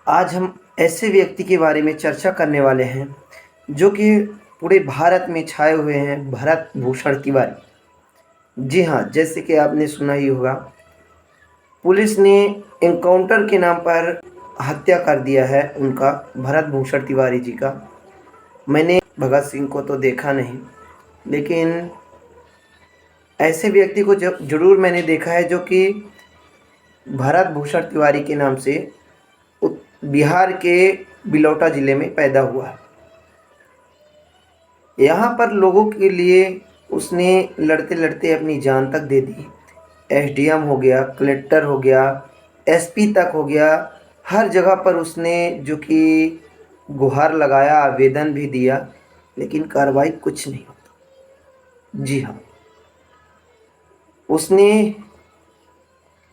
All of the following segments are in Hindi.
आज हम ऐसे व्यक्ति के बारे में चर्चा करने वाले हैं जो कि पूरे भारत में छाए हुए हैं, भरत भूषण तिवारी। जी हाँ, जैसे कि आपने सुना ही होगा, पुलिस ने एनकाउंटर के नाम पर हत्या कर दिया है उनका, भरत भूषण तिवारी जी का। मैंने भगत सिंह को तो देखा नहीं, लेकिन ऐसे व्यक्ति को ज़रूर मैंने देखा है जो कि भरत भूषण तिवारी के नाम से बिहार के बिलौटा ज़िले में पैदा हुआ है। यहाँ पर लोगों के लिए उसने लड़ते लड़ते अपनी जान तक दे दी। एसडीएम हो गया, कलेक्टर हो गया, एसपी तक हो गया, हर जगह पर उसने जो कि गुहार लगाया, आवेदन भी दिया, लेकिन कार्रवाई कुछ नहीं होता। जी हाँ, उसने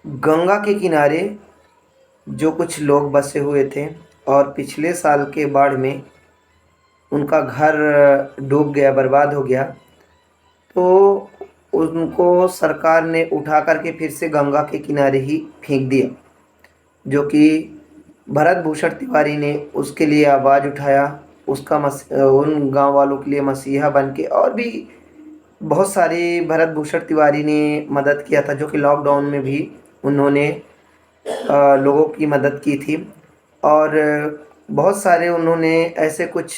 गंगा के किनारे जो कुछ लोग बसे हुए थे और पिछले साल के बाढ़ में उनका घर डूब गया, बर्बाद हो गया, तो उनको सरकार ने उठा कर के फिर से गंगा के किनारे ही फेंक दिया, जो कि भरत भूषण तिवारी ने उसके लिए आवाज़ उठाया, उसका उन गांव वालों के लिए मसीहा बन के, और भी बहुत सारी भरत भूषण तिवारी ने मदद किया था, जो कि लॉकडाउन में भी उन्होंने लोगों की मदद की थी। और बहुत सारे उन्होंने ऐसे कुछ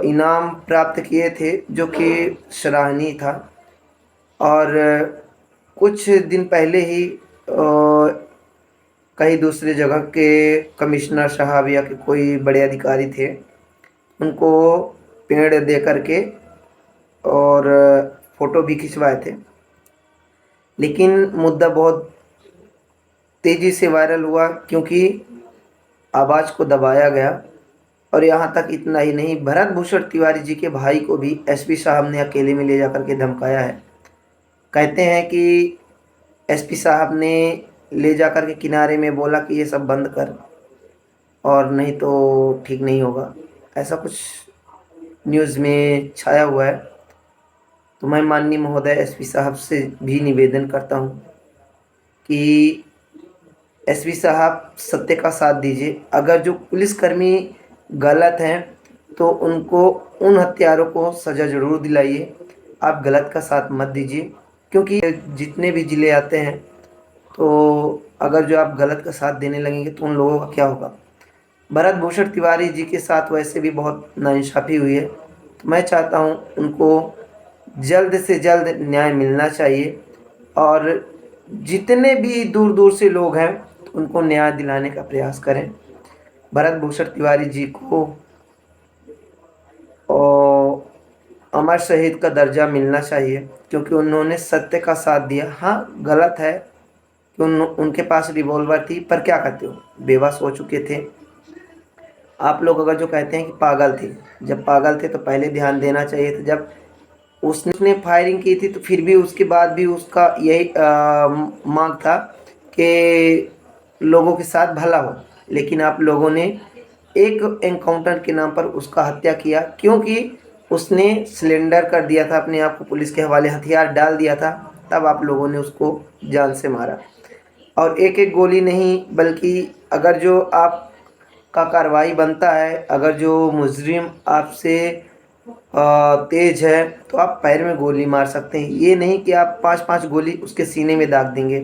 इनाम प्राप्त किए थे जो कि सराहनीय था। और कुछ दिन पहले ही कई दूसरे जगह के कमिश्नर साहब या कि कोई बड़े अधिकारी थे, उनको पेड़ दे करके और फ़ोटो भी खिंचवाए थे। लेकिन मुद्दा बहुत तेज़ी से वायरल हुआ क्योंकि आवाज़ को दबाया गया। और यहाँ तक इतना ही नहीं, भरत भूषण तिवारी जी के भाई को भी एसपी साहब ने अकेले में ले जाकर के धमकाया है। कहते हैं कि एसपी साहब ने ले जाकर के किनारे में बोला कि ये सब बंद कर, और नहीं तो ठीक नहीं होगा, ऐसा कुछ न्यूज़ में छाया हुआ है। तो मैं माननीय महोदय एसपी साहब से भी निवेदन करता हूँ कि एसपी साहब सत्य का साथ दीजिए। अगर जो पुलिसकर्मी गलत हैं तो उनको, उन हत्यारों को सज़ा ज़रूर दिलाइए, आप गलत का साथ मत दीजिए। क्योंकि जितने भी ज़िले आते हैं, तो अगर जो आप गलत का साथ देने लगेंगे तो उन लोगों का क्या होगा। भरत भूषण तिवारी जी के साथ वैसे भी बहुत नाइंसाफ़ी हुई है, तो मैं चाहता हूँ उनको जल्द से जल्द न्याय मिलना चाहिए। और जितने भी दूर दूर से लोग हैं उनको न्याय दिलाने का प्रयास करें। भरत भूषण तिवारी जी को अमर शहीद का दर्जा मिलना चाहिए, क्योंकि उन्होंने सत्य का साथ दिया। हाँ, गलत है कि उनके पास रिवॉल्वर थी, पर क्या करते हो, बेबस हो चुके थे। आप लोग अगर जो कहते हैं कि पागल थे, जब पागल थे तो पहले ध्यान देना चाहिए था। जब उसने फायरिंग की थी तो फिर भी उसके बाद भी उसका यही मांग था कि लोगों के साथ भला हो, लेकिन आप लोगों ने एक एनकाउंटर के नाम पर उसका हत्या किया, क्योंकि उसने सिलेंडर कर दिया था अपने आप को, पुलिस के हवाले हथियार डाल दिया था, तब आप लोगों ने उसको जान से मारा। और एक एक गोली नहीं, बल्कि अगर जो आप का कार्रवाई बनता है, अगर जो मुजरिम आपसे तेज है तो आप पैर में गोली मार सकते हैं, ये नहीं कि आप 5-5 गोली उसके सीने में दाग देंगे।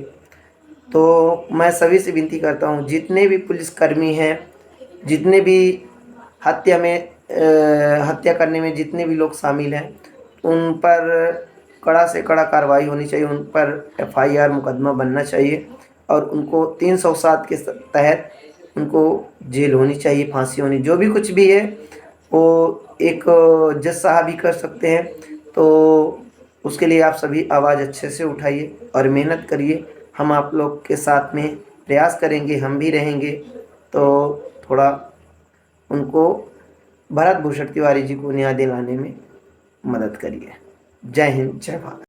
तो मैं सभी से विनती करता हूँ, जितने भी पुलिसकर्मी हैं, जितने भी हत्या करने में जितने भी लोग शामिल हैं, उन पर कड़ा से कड़ा कार्रवाई होनी चाहिए, उन पर एफआईआर मुकदमा बनना चाहिए, और उनको 307 के तहत उनको जेल होनी चाहिए, फांसी होनी, जो भी कुछ भी है वो एक जज साहब ही कर सकते हैं। तो उसके लिए आप सभी आवाज़ अच्छे से उठाइए और मेहनत करिए। हम आप लोग के साथ में प्रयास करेंगे, हम भी रहेंगे। तो थोड़ा उनको, भरत भूषण तिवारी जी को न्याय दिलाने में मदद करिए। जय हिंद, जय भारत।